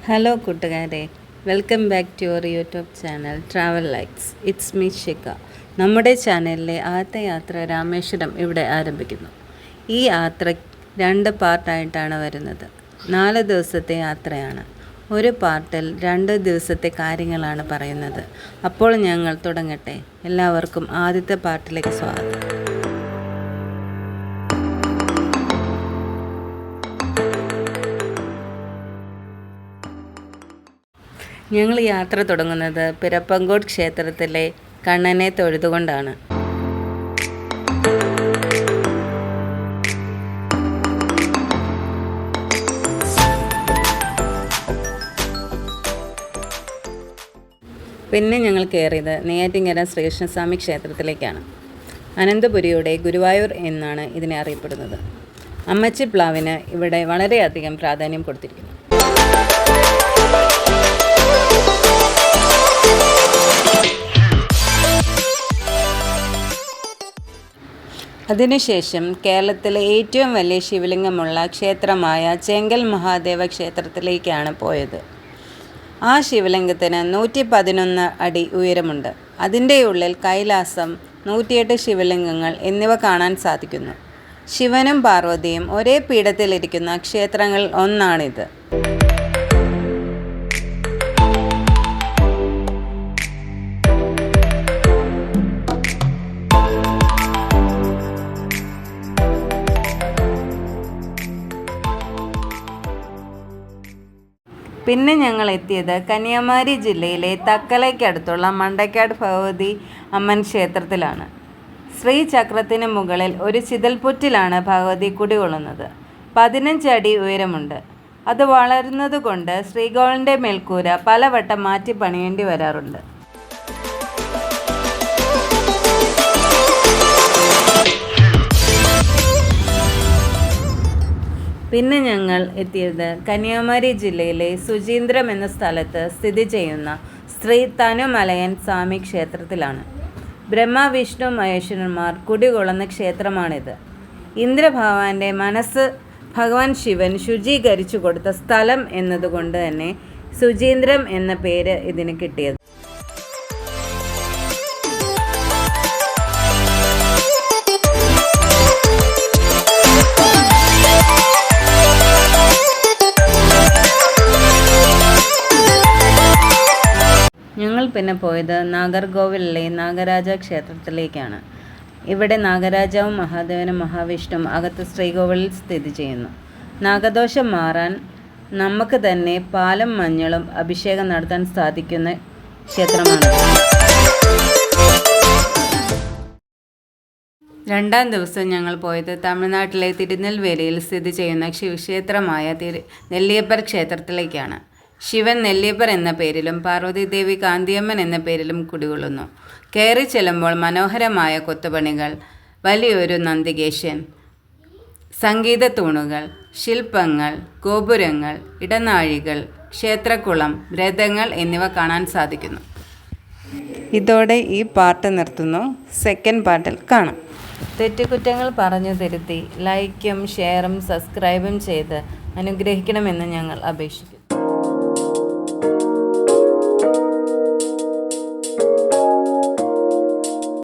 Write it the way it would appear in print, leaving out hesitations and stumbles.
Hello കൂട്ടുകാരെ, welcome back to your YouTube channel travel likes. It's me Shika. നമ്മുടെ ചാനലിലെ ആദ്യത്തെ യാത്ര രാമേശ്വരം ഇവിടെ ആരംഭിക്കുന്നു. ഈ യാത്ര 2 പാർട്ടായിട്ടാണ് വരുന്നത്. 4 ദിവസത്തെ യാത്രയാണ്. ഒരു പാർട്ടിൽ 2 ദിവസത്തെ കാര്യങ്ങളാണ് പറയുന്നത്. അപ്പോൾ ഞങ്ങൾ തുടങ്ങട്ടെ. എല്ലാവർക്കും ആദ്യത്തെ പാർട്ടിലേക്ക് സ്വാഗതം. ഞങ്ങൾ യാത്ര തുടങ്ങുന്നത് പിരപ്പങ്കോട് ക്ഷേത്രത്തിലെ കണ്ണനെ തൊഴുതുകൊണ്ടാണ്. പിന്നെ ഞങ്ങൾ കയറിയത് നെയ്യാറ്റിൻകര ശ്രീകൃഷ്ണസ്വാമി ക്ഷേത്രത്തിലേക്കാണ്. അനന്തപുരിയുടെ ഗുരുവായൂർ എന്നാണ് ഇതിനെ അറിയപ്പെടുന്നത്. അമ്മച്ചി പ്ലാവിന് ഇവിടെ വളരെയധികം പ്രാധാന്യം കൊടുത്തിരിക്കുന്നു. അതിനുശേഷം കേരളത്തിലെ ഏറ്റവും വലിയ ശിവലിംഗമുള്ള ക്ഷേത്രമായ ചെങ്കൽ മഹാദേവ ക്ഷേത്രത്തിലേക്കാണ് പോയത്. ആ ശിവലിംഗത്തിന് 111 അടി ഉയരമുണ്ട്. അതിൻ്റെ ഉള്ളിൽ കൈലാസം, 108 ശിവലിംഗങ്ങൾ എന്നിവ കാണാൻ സാധിക്കുന്നു. ശിവനും പാർവതിയും ഒരേ പീഠത്തിലിരിക്കുന്ന ക്ഷേത്രങ്ങളിൽ ഒന്നാണിത്. പിന്നെ ഞങ്ങൾ എത്തിയത് കന്യാകുമാരി ജില്ലയിലെ തക്കലയ്ക്കടുത്തുള്ള മണ്ടക്കാട് ഭഗവതി അമ്മൻ ക്ഷേത്രത്തിലാണ്. ശ്രീചക്രത്തിന് മുകളിൽ ഒരു ചിതൽപുറ്റിലാണ് ഭഗവതി കുടികൊള്ളുന്നത്. 15 അടി ഉയരമുണ്ട്. അത് വളരുന്നതുകൊണ്ട് ശ്രീകോവിലിൻ്റെ മേൽക്കൂര പലവട്ടം മാറ്റി പണിയേണ്ടി വരാറുണ്ട്. പിന്നെ ഞങ്ങൾ എത്തിയത് കന്യാകുമാരി ജില്ലയിലെ സുചീന്ദ്രം എന്ന സ്ഥലത്ത് സ്ഥിതി ചെയ്യുന്ന ശ്രീ തനുമലയൻ സ്വാമി ക്ഷേത്രത്തിലാണ്. ബ്രഹ്മ, വിഷ്ണു, മഹേശ്വരന്മാർ കുടികൊള്ളുന്ന ക്ഷേത്രമാണിത്. ഇന്ദ്രഭഗവാന്റെ മനസ്സ് ഭഗവാൻ ശിവൻ ശുചീകരിച്ചു കൊടുത്ത സ്ഥലം എന്നതുകൊണ്ട് തന്നെ സുചീന്ദ്രം എന്ന പേര് ഇതിന് കിട്ടിയത്. ഞങ്ങൾ പിന്നെ പോയത് നാഗർകോവിലിലെ നാഗരാജ ക്ഷേത്രത്തിലേക്കാണ്. ഇവിടെ നാഗരാജാവും മഹാദേവനും മഹാവിഷ്ണുവും അകത്ത് ശ്രീകോവിലിൽ സ്ഥിതി ചെയ്യുന്നു. നാഗദോഷം മാറാൻ നമുക്ക് തന്നെ പാലും മഞ്ഞളും അഭിഷേകം നടത്താൻ സാധിക്കുന്ന ക്ഷേത്രമാണ്. 2ാം ദിവസം ഞങ്ങൾ പോയത് തമിഴ്നാട്ടിലെ തിരുനെൽവേലിയിൽ സ്ഥിതി ചെയ്യുന്ന ശിവക്ഷേത്രമായ നെല്ലിയപ്പർ ക്ഷേത്രത്തിലേക്കാണ്. ശിവൻ നെല്ലിയപ്പർ എന്ന പേരിലും പാർവതീദേവി കാന്തിയമ്മൻ എന്ന പേരിലും കുടികൊള്ളുന്നു. കയറി ചെല്ലുമ്പോൾ മനോഹരമായ കൊത്തുപണികൾ, വലിയൊരു നന്ദികേശൻ, സംഗീത തൂണുകൾ, ശില്പങ്ങൾ, ഗോപുരങ്ങൾ, ഇടനാഴികൾ, ക്ഷേത്രക്കുളം, രഥങ്ങൾ എന്നിവ കാണാൻ സാധിക്കുന്നു. ഇതോടെ ഈ പാർട്ട് നിർത്തുന്നു. സെക്കൻഡ് പാർട്ടിൽ കാണാം. തെറ്റുകുറ്റങ്ങൾ പറഞ്ഞു തിരുത്തി ലൈക്കും ഷെയറും സബ്സ്ക്രൈബും ചെയ്ത് അനുഗ്രഹിക്കണമെന്ന് ഞങ്ങൾ അപേക്ഷിക്കുന്നു.